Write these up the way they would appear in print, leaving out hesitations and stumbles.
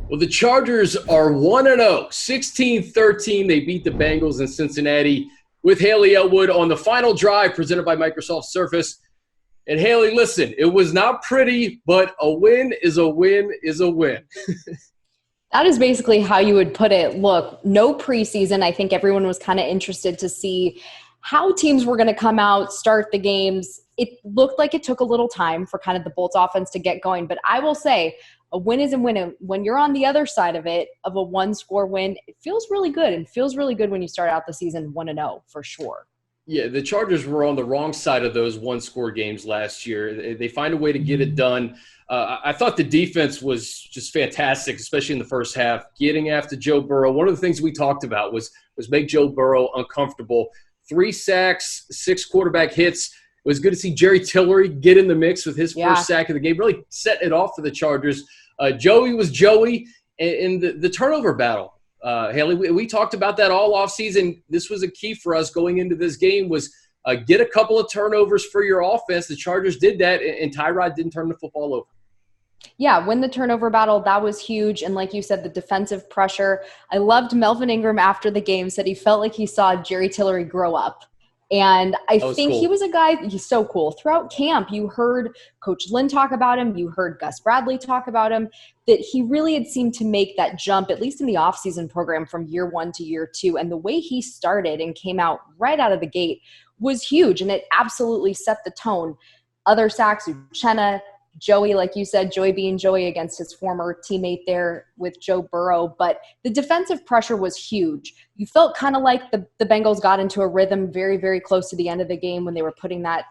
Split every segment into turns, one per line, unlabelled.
Well, the Chargers are 1-0, 16-13. They beat the Bengals in Cincinnati with Hayley Elwood on the final drive presented by Microsoft Surface. And Hayley, listen, it was not pretty, but a win is a win is a win.
That is basically how you would put it. Look, no preseason. I think everyone was kind of interested to see how teams were going to come out, start the games. It looked like it took a little time for kind of the Bolts offense to get going. But I will say, a win is a win. And when you're on the other side of it, of a one-score win, it feels really good. And feels really good when you start out the season 1-0 for sure.
Yeah, the Chargers were on the wrong side of those one-score games last year. They find a way to get it done. I thought the defense was just fantastic, especially in the first half, getting after Joe Burrow. One of the things we talked about was make Joe Burrow uncomfortable. 3 sacks, 6 quarterback hits. It was good to see Jerry Tillery get in the mix with his first sack of the game, really setting it off for the Chargers. Joey was Joey, and the turnover battle. Hayley, we talked about that all offseason. This was a key for us going into this game was get a couple of turnovers for your offense. The Chargers did that, and Tyrod didn't turn the football over.
Yeah, win the turnover battle. That was huge. And like you said, the defensive pressure. I loved Melvin Ingram after the game, said he felt like he saw Jerry Tillery grow up. And I think he was a guy, he's so cool. Throughout camp, you heard Coach Lynn talk about him. You heard Gus Bradley talk about him, that he really had seemed to make that jump, at least in the offseason program from year 1 to year 2. And the way he started and came out right out of the gate was huge. And it absolutely set the tone. Other sacks, Uchenna, Joey, like you said, Joey being Joey against his former teammate there with Joe Burrow. But the defensive pressure was huge. You felt kind of like the Bengals got into a rhythm very, very close to the end of the game when they were putting that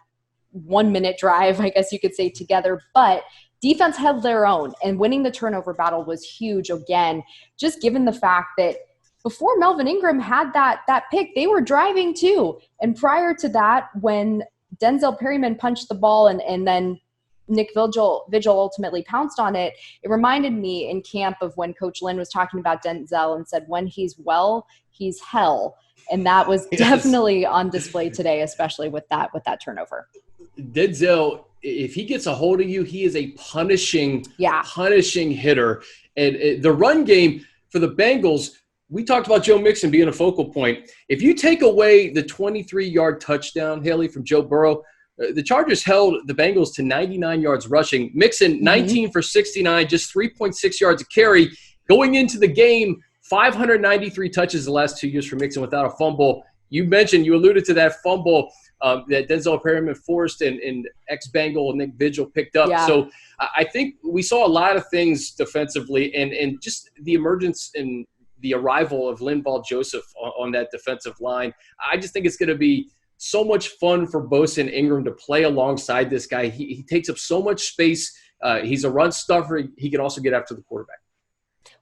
1-minute drive, I guess you could say, together. But defense held their own, and winning the turnover battle was huge again, just given the fact that before Melvin Ingram had that pick, they were driving too. And prior to that, when Denzel Perryman punched the ball and then Nick Vigil ultimately pounced on it, it reminded me in camp of when Coach Lynn was talking about Denzel and said, when he's well, he's hell. And that was definitely on display today, especially with that turnover.
Denzel, if he gets a hold of you, he is a punishing hitter. And the run game for the Bengals, we talked about Joe Mixon being a focal point. If you take away the 23-yard touchdown, Hayley, from Joe Burrow, the Chargers held the Bengals to 99 yards rushing. Mixon, 19 for 69, just 3.6 yards a carry. Going into the game, 593 touches the last 2 years for Mixon without a fumble. You alluded to that fumble that Denzel Perryman forced and ex-Bengal Nick Vigil picked up. Yeah. So I think we saw a lot of things defensively and just the emergence and the arrival of Linval Joseph on that defensive line. I just think it's going to be so much fun for Bosa and Ingram to play alongside this guy. He takes up so much space. He's a run stuffer. He can also get after the quarterback.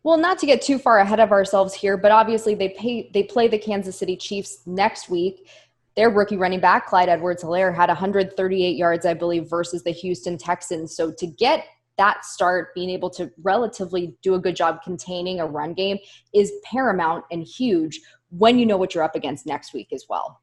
Well, not to get too far ahead of ourselves here, but obviously they play the Kansas City Chiefs next week. Their rookie running back, Clyde Edwards-Helaire, had 138 yards, I believe, versus the Houston Texans. So to get that start, being able to relatively do a good job containing a run game is paramount and huge when you know what you're up against next week as well.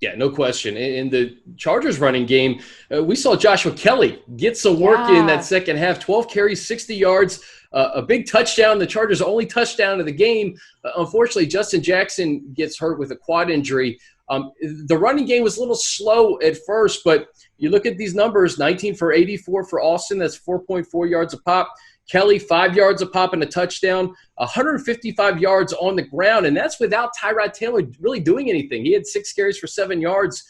Yeah, no question. In the Chargers running game, we saw Joshua Kelley get some work in that second half. 12 carries, 60 yards, a big touchdown. The Chargers' only touchdown of the game. Unfortunately, Justin Jackson gets hurt with a quad injury. The running game was a little slow at first, but you look at these numbers, 19 for 84 for Austin. That's 4.4 yards a pop. Kelley, 5 yards a pop and a touchdown, 155 yards on the ground, and that's without Tyrod Taylor really doing anything. He had 6 carries for 7 yards.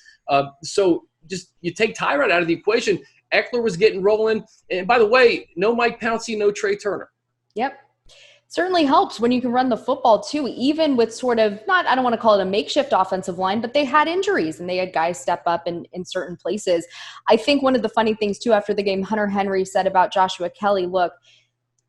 So just you take Tyrod out of the equation. Eckler was getting rolling. And by the way, no Mike Pouncey, no Trey Turner.
Yep. Certainly helps when you can run the football too, even with sort of I don't want to call it a makeshift offensive line, but they had injuries and they had guys step up in certain places. I think one of the funny things too after the game, Hunter Henry said about Joshua Kelley, look,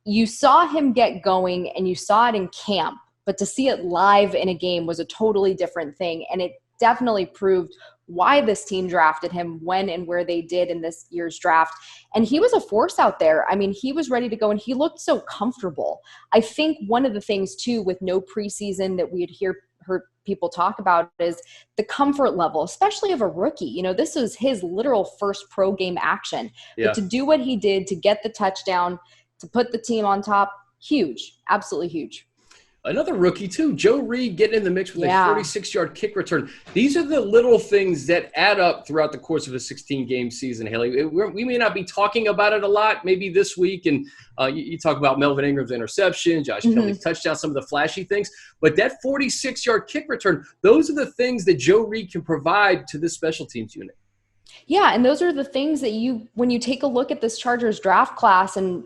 you saw him get going and you saw it in camp, but to see it live in a game was a totally different thing. And it definitely proved why this team drafted him when and where they did in this year's draft. And he was a force out there. I mean, he was ready to go and he looked so comfortable. I think one of the things too with no preseason that we had heard people talk about is the comfort level, especially of a rookie. You know, this was his literal first pro game action. Yeah. But to do what he did, to get the touchdown, to put the team on top, Huge. Absolutely huge.
Another rookie, too, Joe Reed getting in the mix with a 46-yard kick return. These are the little things that add up throughout the course of a 16-game season, Haley. We may not be talking about it a lot maybe this week, and you talk about Melvin Ingram's interception, Josh Kelley's touchdown, some of the flashy things. But that 46-yard kick return, those are the things that Joe Reed can provide to this special teams unit.
Yeah, and those are the things that when you take a look at this Chargers draft class and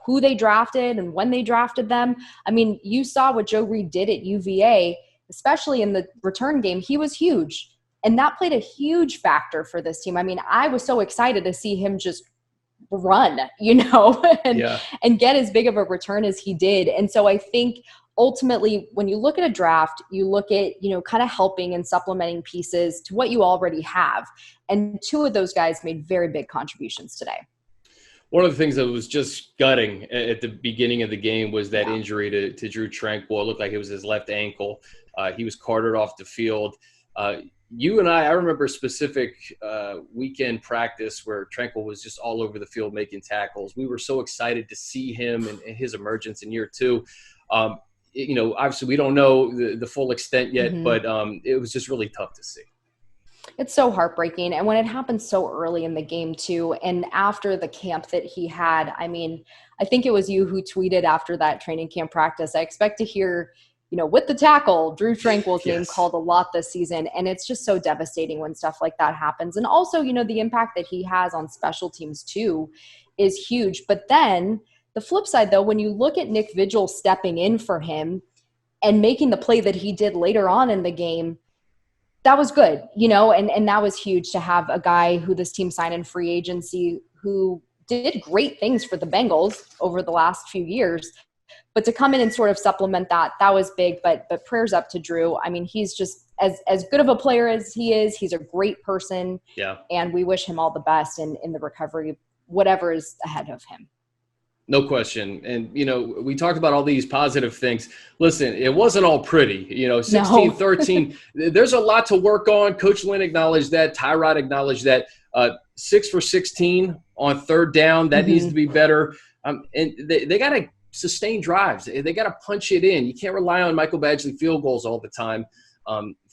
who they drafted and when they drafted them. I mean, you saw what Joe Reed did at UVA, especially in the return game. He was huge. And that played a huge factor for this team. I mean, I was so excited to see him just run, and get as big of a return as he did. And so I think ultimately, when you look at a draft, you look at, kind of helping and supplementing pieces to what you already have. And two of those guys made very big contributions today.
One of the things that was just gutting at the beginning of the game was that injury to Drew Tranquill. It looked like it was his left ankle. He was carted off the field. You and I remember a specific weekend practice where Tranquill was just all over the field making tackles. We were so excited to see him and his emergence in year two. Obviously we don't know the full extent yet, but it was just really tough to see.
It's so heartbreaking. And when it happened so early in the game too, and after the camp that he had, I mean, I think it was you who tweeted after that training camp practice, I expect to hear, with the tackle, Drew Tranquill's name called a lot this season. And it's just so devastating when stuff like that happens. And also, the impact that he has on special teams too is huge. But then the flip side though, when you look at Nick Vigil stepping in for him and making the play that he did later on in the game, that was good, and that was huge to have a guy who this team signed in free agency who did great things for the Bengals over the last few years. But to come in and sort of supplement that was big. But prayers up to Drew. I mean, he's just as good of a player as he is. He's a great person.
Yeah. And
we wish him all the best in the recovery, whatever is ahead of him.
No question. And, we talked about all these positive things. Listen, it wasn't all pretty, 16-13. There's a lot to work on. Coach Lynn acknowledged that. Tyrod acknowledged that. 6 for 16 on third down. That needs to be better. And they got to sustain drives. They got to punch it in. You can't rely on Michael Badgley field goals all the time.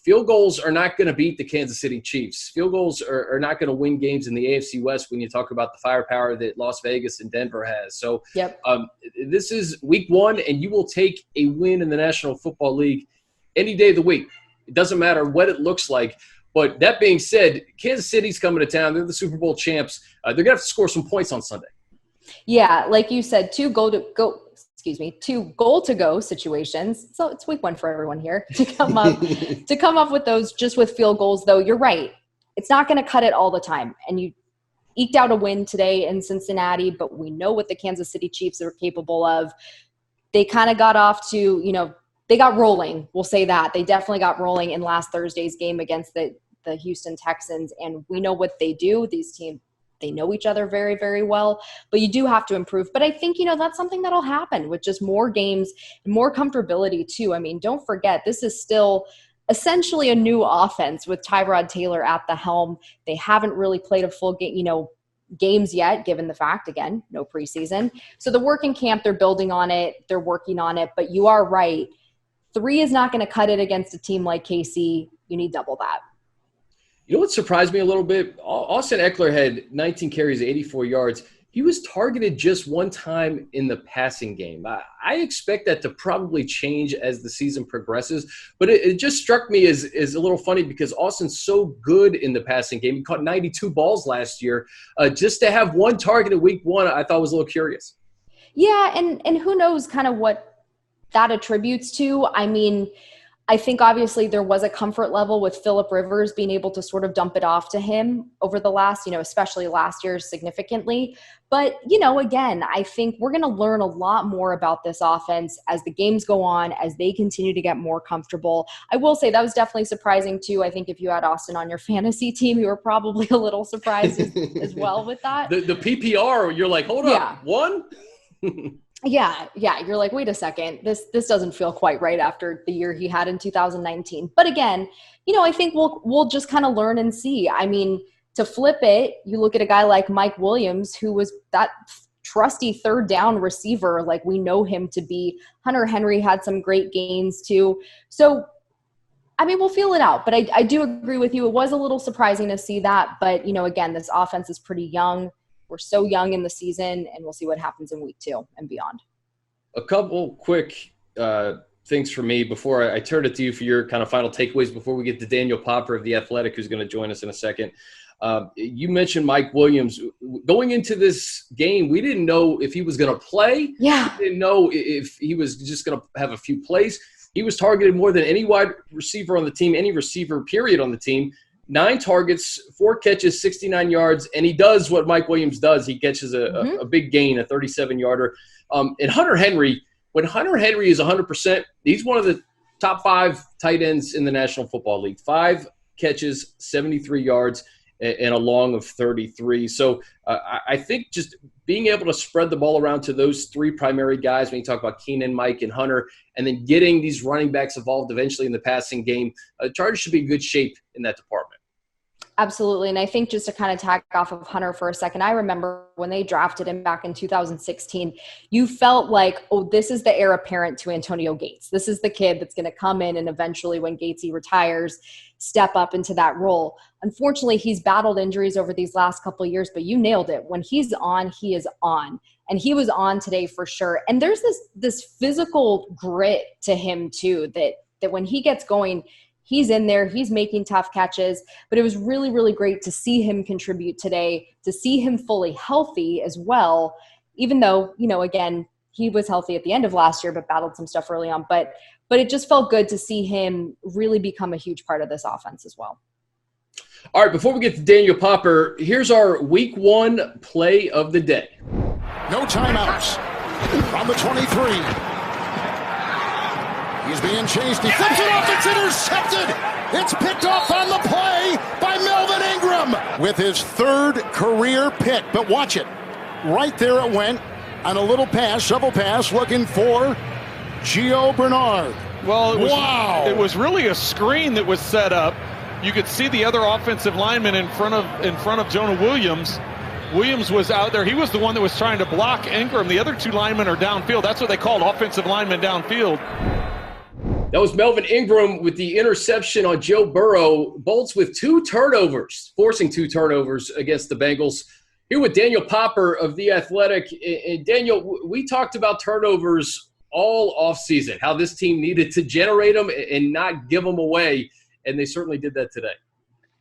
Field goals are not going to beat the Kansas City Chiefs. Field goals are not going to win games in the AFC West when you talk about the firepower that Las Vegas and Denver has. So this is week one, and you will take a win in the National Football League any day of the week. It doesn't matter what it looks like. But that being said, Kansas City's coming to town. They're the Super Bowl champs. They're going to have to score some points on Sunday.
Yeah, like you said, two goal-to-go situations. So it's week one for everyone here to come up with those just with field goals, though. You're right. It's not going to cut it all the time. And you eked out a win today in Cincinnati, but we know what the Kansas City Chiefs are capable of. They kind of got off to, they got rolling. We'll say that. They definitely got rolling in last Thursday's game against the Houston Texans. And we know what they do. These teams, they know each other very, very well, but you do have to improve. But I think, that's something that'll happen with just more games and more comfortability too. I mean, don't forget, this is still essentially a new offense with Tyrod Taylor at the helm. They haven't really played a full game, games yet, given the fact, again, no preseason. So the work in camp, they're building on it. They're working on it. But you are right. 3 is not going to cut it against a team like KC. You need double that.
You know what surprised me a little bit? Austin Eckler had 19 carries, 84 yards. He was targeted just one time in the passing game. I expect that to probably change as the season progresses, but it just struck me as a little funny because Austin's so good in the passing game. He caught 92 balls last year. Just to have one target in week one, I thought was a little curious.
Yeah, and who knows kind of what that attributes to. I mean, I think obviously there was a comfort level with Phillip Rivers being able to sort of dump it off to him over the last, especially last year significantly. But, again, I think we're going to learn a lot more about this offense as the games go on, as they continue to get more comfortable. I will say that was definitely surprising too. I think if you had Austin on your fantasy team, you were probably a little surprised as well with that.
The PPR, you're like, hold up, one?
Yeah. You're like, wait a second, this doesn't feel quite right after the year he had in 2019. But again, I think we'll just kind of learn and see. I mean, to flip it, you look at a guy like Mike Williams, who was that trusty third down receiver like we know him to be. Hunter Henry had some great gains too. So, I mean, we'll feel it out. But I do agree with you. It was a little surprising to see that. But, again, this offense is pretty young. We're so young in the season, and we'll see what happens in week 2 and beyond. A
couple quick things for me before I turn it to you for your kind of final takeaways before we get to Daniel Popper of The Athletic, who's going to join us in a second. You mentioned Mike Williams. Going into this game, we didn't know if he was going to play.
Yeah.
We didn't know if he was just going to have a few plays. He was targeted more than any wide receiver on the team, any receiver, period, on the team. 9 targets, 4 catches, 69 yards, and he does what Mike Williams does. He catches a big gain, a 37-yarder. And Hunter Henry, when Hunter Henry is 100%, he's one of the top 5 tight ends in the National Football League. 5 catches, 73 yards, and a long of 33. So I think just being able to spread the ball around to those 3 primary guys, when you talk about Keenan, Mike, and Hunter, and then getting these running backs involved eventually in the passing game, Chargers should be in good shape in that department.
Absolutely. And I think just to kind of tag off of Hunter for a second, I remember when they drafted him back in 2016, you felt like, oh, this is the heir apparent to Antonio Gates. This is the kid that's going to come in and eventually when Gatesy retires, step up into that role. Unfortunately, he's battled injuries over these last couple of years, but you nailed it. When he's on, he is on. And he was on today for sure. And there's this physical grit to him too, that when he gets going, he's in there, he's making tough catches, but it was really, really great to see him contribute today, to see him fully healthy as well, even though, again, he was healthy at the end of last year, but battled some stuff early on. But it just felt good to see him really become a huge part of this offense as well.
All right, before we get to Daniel Popper, here's our week 1 play of the day.
No timeouts from the 23. He's being chased. He flips it off. It's intercepted. It's picked off on the play by Melvin Ingram with his 3rd career pick. But watch it. Right there it went on a little pass, shovel pass, looking for Gio Bernard.
Well, it was really a screen that was set up. You could see the other offensive lineman in front of Jonah Williams. Williams was out there. He was the one that was trying to block Ingram. The other 2 linemen are downfield. That's what they called offensive linemen downfield.
That was Melvin Ingram with the interception on Joe Burrow. Bolts with 2 turnovers, forcing 2 turnovers against the Bengals. Here with Daniel Popper of The Athletic. And Daniel, we talked about turnovers all offseason, how this team needed to generate them and not give them away, and they certainly did that today.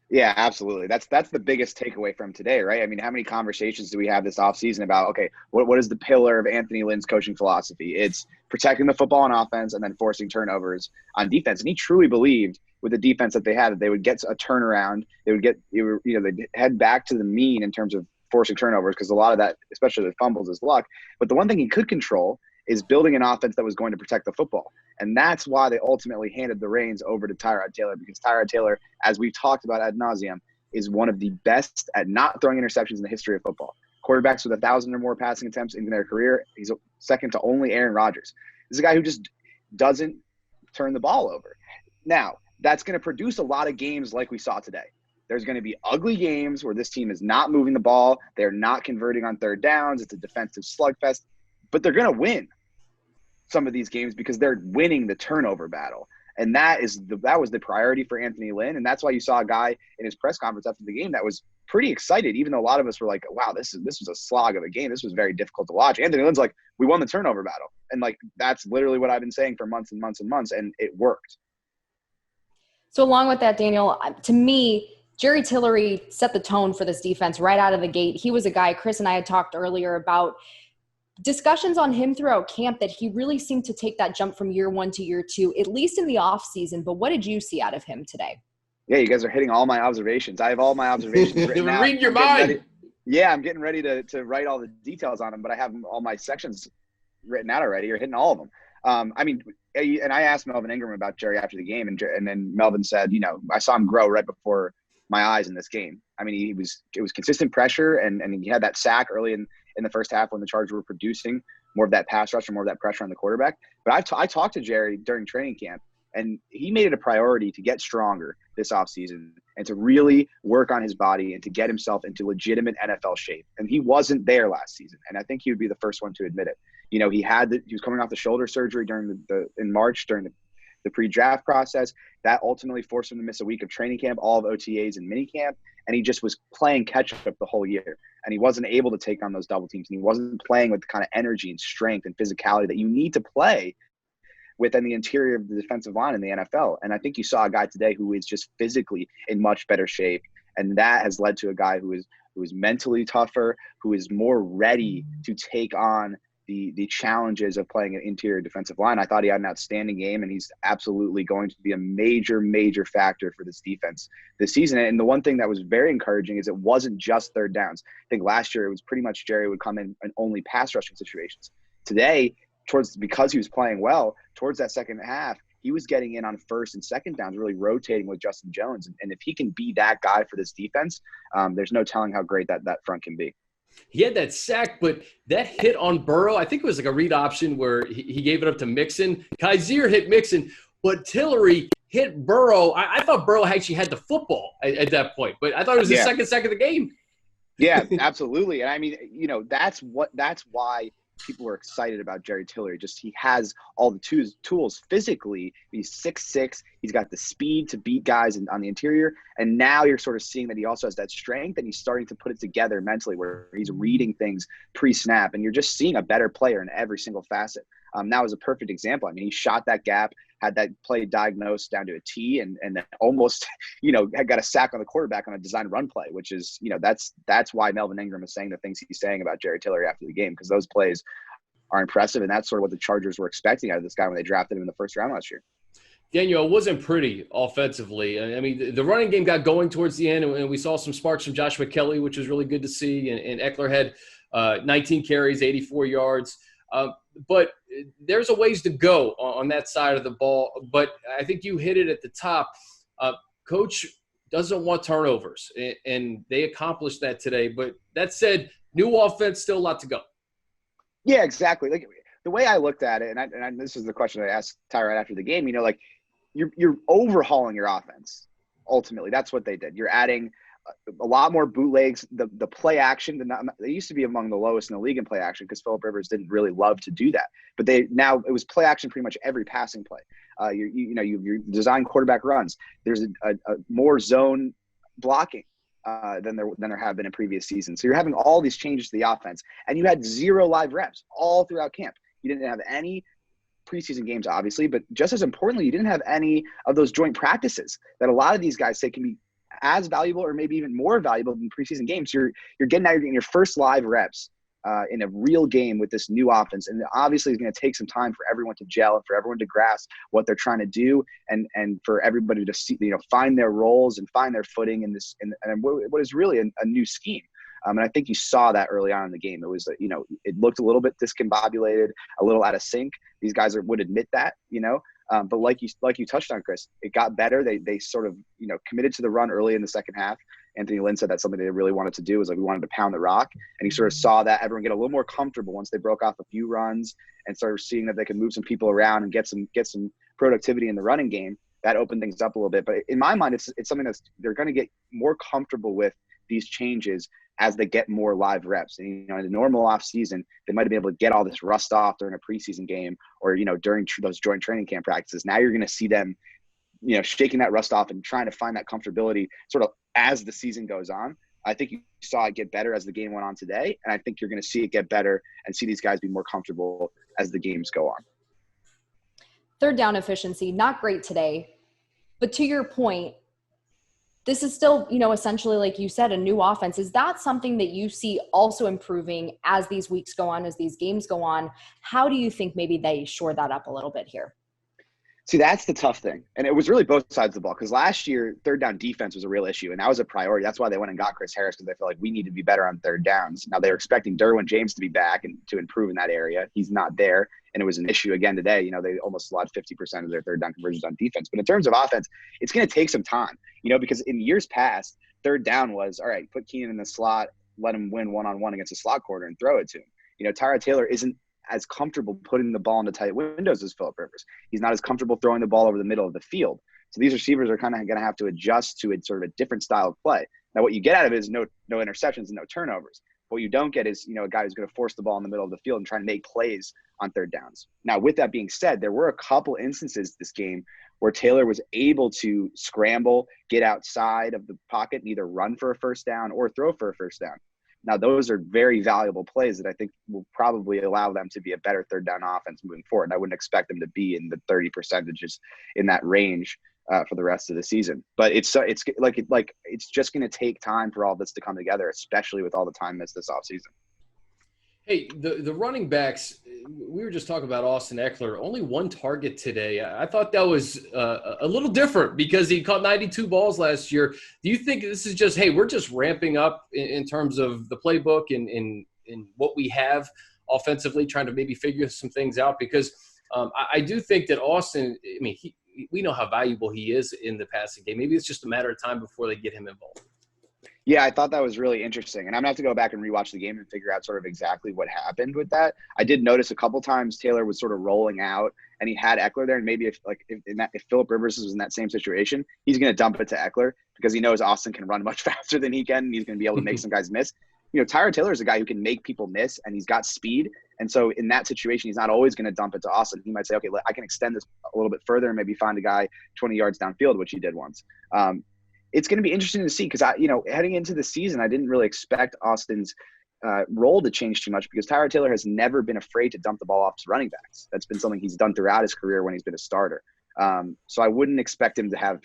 Yeah, absolutely. That's the biggest takeaway from today, right? I mean, how many conversations do we have this offseason about, okay, what is the pillar of Anthony Lynn's coaching philosophy? It's protecting the football on offense and then forcing turnovers on defense. And he truly believed with the defense that they had that they would get a turnaround. They'd head back to the mean in terms of forcing turnovers because a lot of that, especially the fumbles, is luck. But the one thing he could control is building an offense that was going to protect the football. And that's why they ultimately handed the reins over to Tyrod Taylor, because Tyrod Taylor, as we've talked about ad nauseum, is one of the best at not throwing interceptions in the history of football. Quarterbacks with 1,000 or more passing attempts in their career, he's second to only Aaron Rodgers. This is a guy who just doesn't turn the ball over. Now, that's going to produce a lot of games like we saw today. There's going to be ugly games where this team is not moving the ball. They're not converting on third downs. It's a defensive slugfest. But they're going to win some of these games because they're winning the turnover battle. And that was the priority for Anthony Lynn. And that's why you saw a guy in his press conference after the game that was pretty excited, even though a lot of us were like, wow, this was a slog of a game. This was very difficult to watch. Anthony Lynn's like, we won the turnover battle. And that's literally what I've been saying for months and months and months. And it worked.
So along with that, Daniel, to me, Jerry Tillery set the tone for this defense right out of the gate. He was a guy, Chris and I had talked earlier about discussions on him throughout camp that he really seemed to take that jump from year 1 to year 2, at least in the off season. But what did you see out of him today?
Yeah, you guys are hitting all my observations. I have all my observations written out.
Read your mind.
I'm getting ready to write all the details on them, but I have all my sections written out already. You're hitting all of them. And I asked Melvin Ingram about Jerry after the game, and then Melvin said, I saw him grow right before my eyes in this game. I mean, it was consistent pressure, and he had that sack early in the first half when the Chargers were producing more of that pass rush and more of that pressure on the quarterback. But I talked to Jerry during training camp, and he made it a priority to get stronger, this offseason and to really work on his body and to get himself into legitimate NFL shape. And he wasn't there last season. And I think he would be the first one to admit it. You know, he was coming off the shoulder surgery in March during the pre-draft process. That ultimately forced him to miss a week of training camp, all of OTAs and minicamp. And he just was playing catch-up the whole year. And he wasn't able to take on those double teams. And he wasn't playing with the kind of energy and strength and physicality that you need to play within the interior of the defensive line in the NFL. And I think you saw a guy today who is just physically in much better shape. And that has led to a guy who is mentally tougher, who is more ready to take on the challenges of playing an interior defensive line. I thought he had an outstanding game, and he's absolutely going to be a major, major factor for this defense this season. And the one thing that was very encouraging is it wasn't just third downs. I think last year it was pretty much Jerry would come in only pass rushing situations. Today, because he was playing well, towards that second half, he was getting in on first and second downs, really rotating with Justin Jones. And if he can be that guy for this defense, there's no telling how great that front can be.
He had that sack, but that hit on Burrow, I think it was like a read option where he gave it up to Mixon. Kaiser hit Mixon, but Tillery hit Burrow. I thought Burrow actually had the football at that point, but I thought it was the second sack of the game.
Yeah, absolutely. And I mean, you know, that's why people are excited about Jerry Tillery. Just he has all the tools physically. He's 6'6". He's got the speed to beat guys on the interior. And now you're sort of seeing that he also has that strength, and he's starting to put it together mentally where he's reading things pre-snap. And you're just seeing a better player in every single facet. That was a perfect example. I mean, he shot that gap, had that play diagnosed down to a T, and then almost, you know, had got a sack on the quarterback on a design run play, which is, you know, that's why Melvin Ingram is saying the things he's saying about Jerry Tillery after the game, because those plays are impressive, and that's sort of what the Chargers were expecting out of this guy when they drafted him in the first round last year.
Daniel, it wasn't pretty offensively. I mean, the running game got going towards the end, and we saw some sparks from Joshua Kelley, which was really good to see, and Eckler had 19 carries, 84 yards. But there's a ways to go on that side of the ball. But I think you hit it at the top. Coach doesn't want turnovers, and they accomplished that today. But that said, new offense, still a lot to go.
Yeah, exactly. Like the way I looked at it, and this is the question I asked Tyrod after the game. You know, like you're overhauling your offense. Ultimately, that's what they did. You're adding a lot more bootlegs. The play action, they used to be among the lowest in the league in play action because Phillip Rivers didn't really love to do that. But it was play action pretty much every passing play. You design quarterback runs. There's a more zone blocking than there have been in previous seasons. So you're having all these changes to the offense, and you had 0 live reps all throughout camp. You didn't have any preseason games, obviously, but just as importantly, you didn't have any of those joint practices that a lot of these guys say can be as valuable or maybe even more valuable than preseason games. You're getting your first live reps in a real game with this new offense. And obviously it's going to take some time for everyone to gel and for everyone to grasp what they're trying to do and for everybody to see, you know, find their roles and find their footing in this, and what is really a new scheme. And I think you saw that early on in the game. It was, you know, it looked a little bit discombobulated, a little out of sync. These guys would admit that, you know. But like you touched on, Chris, it got better. They sort of, you know, committed to the run early in the second half. Anthony Lynn said that's something they really wanted to do, was like, we wanted to pound the rock. And you sort of saw that everyone get a little more comfortable once they broke off a few runs and started seeing that they could move some people around and get some productivity in the running game. That opened things up a little bit. But in my mind, it's something they're going to get more comfortable with these changes as they get more live reps. And, you know, in a normal off season, they might have been able to get all this rust off during a preseason game or, you know, during those joint training camp practices. Now you're going to see them, you know, shaking that rust off and trying to find that comfortability sort of as the season goes on. I think you saw it get better as the game went on today. And I think you're going to see it get better and see these guys be more comfortable as the games go on.
Third down efficiency, not great today. But to your point, this is still, you know, essentially, like you said, a new offense. Is that something that you see also improving as these weeks go on, as these games go on? How do you think maybe they shore that up a little bit here?
See, that's the tough thing. And it was really both sides of the ball, because last year, third down defense was a real issue, and that was a priority. That's why they went and got Chris Harris, because they felt like we need to be better on third downs. Now, they were expecting Derwin James to be back and to improve in that area. He's not there, and it was an issue again today. You know, they almost allowed 50% of their third down conversions on defense. But in terms of offense, it's going to take some time, you know, because in years past, third down was, all right, put Keenan in the slot, let him win one-on-one against a slot corner and throw it to him. You know, Tyrod Taylor isn't as comfortable putting the ball into tight windows as Phillip Rivers. He's not as comfortable throwing the ball over the middle of the field. So these receivers are kind of going to have to adjust to a sort of a different style of play. Now, what you get out of it is no interceptions and no turnovers. What you don't get is, a guy who's going to force the ball in the middle of the field and try to make plays on third downs. Now, with that being said, there were a couple instances this game where Taylor was able to scramble, get outside of the pocket, and either run for a first down or throw for a first down. Now, those are very valuable plays that I think will probably allow them to be a better third down offense moving forward. And I wouldn't expect them to be in the 30% in that range for the rest of the season. But it's just going to take time for all this to come together, especially with all the time missed this offseason.
Hey, the running backs, we were just talking about Austin Ekeler, only one target today. I thought that was a little different because he caught 92 balls last year. Do you think this is just, hey, we're just ramping up in terms of the playbook and in what we have offensively, trying to maybe figure some things out? Because I do think that Austin, we know how valuable he is in the passing game. Maybe it's just a matter of time before they get him involved.
Yeah, I thought that was really interesting. And I'm going to have to go back and rewatch the game and figure out sort of exactly what happened with that. I did notice a couple times Taylor was sort of rolling out and he had Ekeler there. And maybe if Phillip Rivers was in that same situation, he's going to dump it to Ekeler because he knows Austin can run much faster than he can. And he's going to be able to make some guys miss. Tyrod Taylor is a guy who can make people miss and he's got speed. And so in that situation, he's not always going to dump it to Austin. He might say, okay, I can extend this a little bit further and maybe find a guy 20 yards downfield, which he did once. It's going to be interesting to see because heading into the season, I didn't really expect Austin's role to change too much because Tyrod Taylor has never been afraid to dump the ball off to running backs. That's been something he's done throughout his career when he's been a starter. So I wouldn't expect him to have,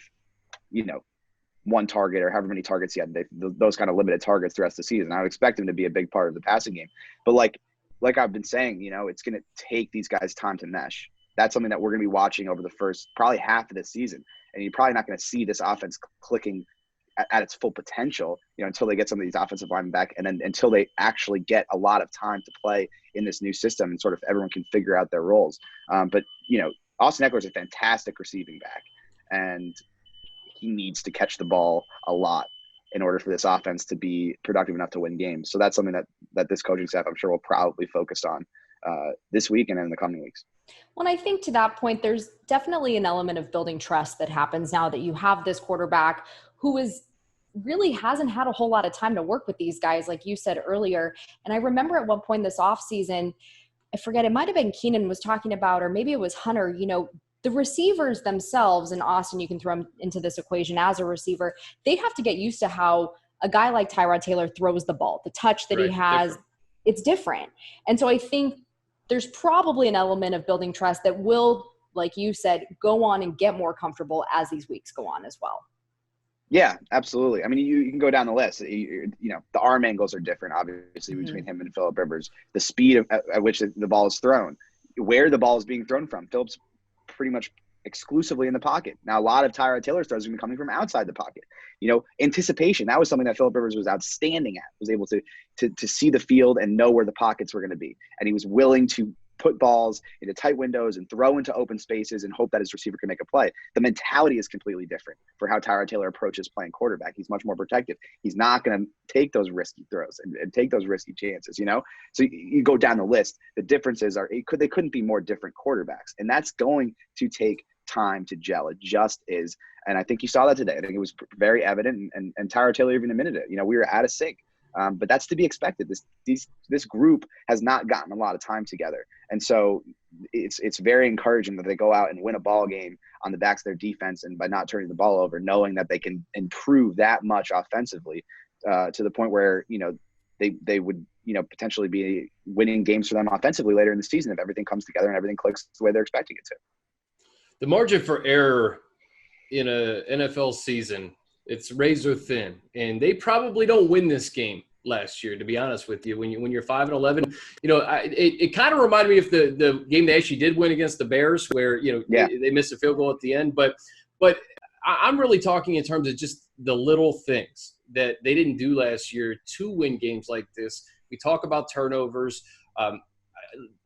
one target or however many targets he had, those kind of limited targets the rest of the season. I would expect him to be a big part of the passing game. But like I've been saying, it's going to take these guys time to mesh. That's something that we're going to be watching over the first probably half of this season. And you're probably not going to see this offense clicking at its full potential, until they get some of these offensive linemen back and then until they actually get a lot of time to play in this new system and sort of everyone can figure out their roles. But Austin Ekeler is a fantastic receiving back and he needs to catch the ball a lot in order for this offense to be productive enough to win games. So that's something that this coaching staff, I'm sure, will probably focus on this week and in the coming weeks.
Well, I think to that point, there's definitely an element of building trust that happens now that you have this quarterback who really hasn't had a whole lot of time to work with these guys, like you said earlier. And I remember at one point this offseason, I forget, it might have been Keenan was talking about, or maybe it was Hunter, the receivers themselves, and Austin, you can throw him into this equation as a receiver, they have to get used to how a guy like Tyrod Taylor throws the ball, the touch that he has, it's different. And so I think there's probably an element of building trust that will, like you said, go on and get more comfortable as these weeks go on as well.
Yeah, absolutely. I mean, you can go down the list. The arm angles are different, obviously, between him and Phillip Rivers. The speed at which the ball is thrown, where the ball is being thrown from. Phillip's pretty much exclusively in the pocket. Now, a lot of Tyrod Taylor's throws are going to be coming from outside the pocket. Anticipation, that was something that Phillip Rivers was outstanding at, was able to see the field and know where the pockets were going to be. And he was willing to put balls into tight windows and throw into open spaces and hope that his receiver can make a play. The mentality is completely different for how Tyrod Taylor approaches playing quarterback. He's much more protective. He's not going to take those risky throws and take those risky chances, So you go down the list. The differences are they couldn't be more different quarterbacks. And that's going to take time to gel. It just is. And I think you saw that today. I think it was very evident. And Tyrod Taylor even admitted it. We were out of sync. But that's to be expected. This group has not gotten a lot of time together. And so it's very encouraging that they go out and win a ball game on the backs of their defense and by not turning the ball over, knowing that they can improve that much offensively to the point where, they would, potentially be winning games for them offensively later in the season if everything comes together and everything clicks the way they're expecting it to.
The margin for error in a NFL season, it's razor thin, and they probably don't win this game last year, to be honest with you. When you're 5-11, it kind of reminded me of the game they actually did win against the Bears, where they missed a field goal at the end. But I'm really talking in terms of just the little things that they didn't do last year to win games like this. We talk about turnovers.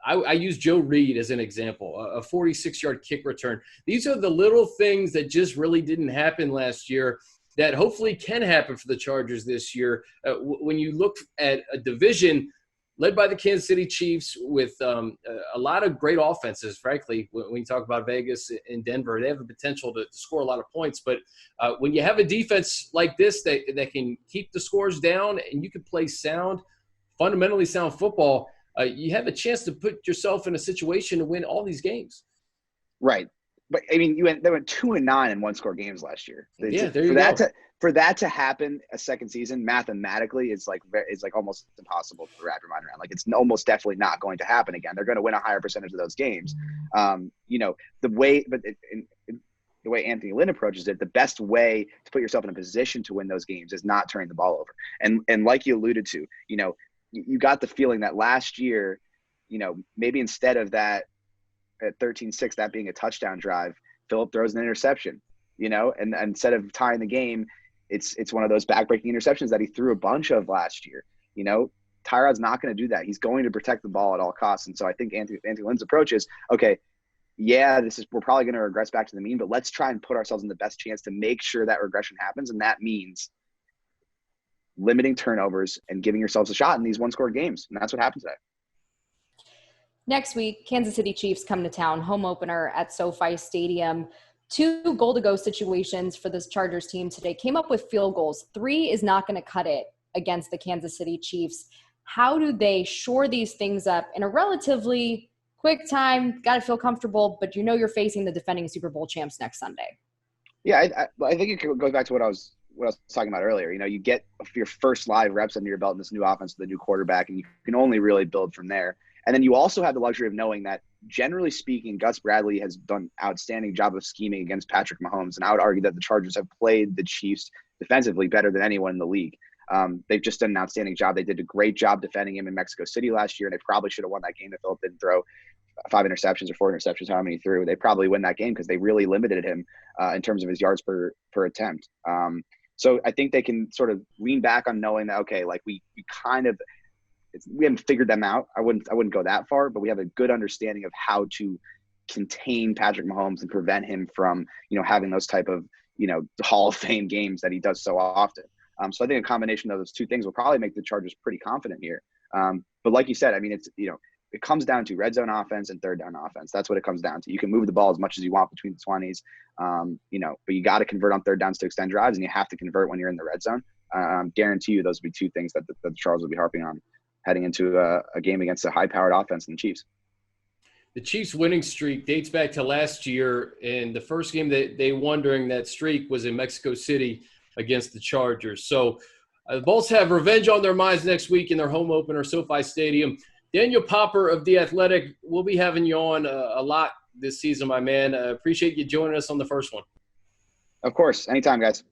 I use Joe Reed as an example, a 46-yard kick return. These are the little things that just really didn't happen last year that hopefully can happen for the Chargers this year. When you look at a division led by the Kansas City Chiefs with a lot of great offenses, frankly. When you talk about Vegas and Denver, they have the potential to score a lot of points. But when you have a defense like this that can keep the scores down and you can play sound, fundamentally sound football, you have a chance to put yourself in a situation to win all these games.
Right. But, I mean, they went 2-9 in one-score games last year.
Yeah, there you go.
For that to happen a second season, mathematically, it's like almost impossible to wrap your mind around. Like, it's almost definitely not going to happen again. They're going to win a higher percentage of those games. The way Anthony Lynn approaches it, the best way to put yourself in a position to win those games is not turning the ball over. And like you alluded to, you got the feeling that last year, maybe instead of that at 13-6, that being a touchdown drive, Phillip throws an interception, and instead of tying the game, it's one of those backbreaking interceptions that he threw a bunch of last year. Tyrod's not going to do that. He's going to protect the ball at all costs. And so I think Anthony Lynn's approach is, okay, yeah, we're probably going to regress back to the mean, but let's try and put ourselves in the best chance to make sure that regression happens. And that means limiting turnovers and giving yourselves a shot in these one-score games. And that's what happened today.
Next week, Kansas City Chiefs come to town, home opener at SoFi Stadium. 2 goal-to-go situations for this Chargers team today. Came up with field goals. 3 is not going to cut it against the Kansas City Chiefs. How do they shore these things up in a relatively quick time? Got to feel comfortable, but you're facing the defending Super Bowl champs next Sunday.
Yeah, I think it goes back to what I was talking about earlier. You get your first live reps under your belt in this new offense with a new quarterback, and you can only really build from there. And then you also have the luxury of knowing that, generally speaking, Gus Bradley has done an outstanding job of scheming against Patrick Mahomes. And I would argue that the Chargers have played the Chiefs defensively better than anyone in the league. They've just done an outstanding job. They did a great job defending him in Mexico City last year, and they probably should have won that game if Phillip didn't throw 5 interceptions or 4 interceptions, how many he threw. They probably win that game because they really limited him in terms of his yards per attempt. So I think they can sort of lean back on knowing that, okay, like we haven't figured them out. I wouldn't go that far, but we have a good understanding of how to contain Patrick Mahomes and prevent him from, having those type of, Hall of Fame games that he does so often. So I think a combination of those two things will probably make the Chargers pretty confident here. But like you said, I mean, it comes down to red zone offense and third down offense. That's what it comes down to. You can move the ball as much as you want between the 20s, but you got to convert on third downs to extend drives, and you have to convert when you're in the red zone. Guarantee you those would be 2 things that the Chargers will be harping on heading into a game against a high-powered offense in the Chiefs.
The Chiefs' winning streak dates back to last year, and the first game that they won during that streak was in Mexico City against the Chargers. So the Bolts have revenge on their minds next week in their home opener, SoFi Stadium. Daniel Popper of The Athletic, we'll be having you on a lot this season, my man. Appreciate you joining us on the first one.
Of course. Anytime, guys.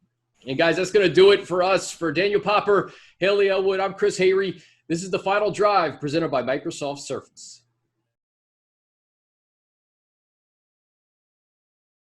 And, guys, that's going to do it for us. For Daniel Popper, Hayley Elwood, I'm Chris Hayre. This is The Final Drive presented by Microsoft Surface.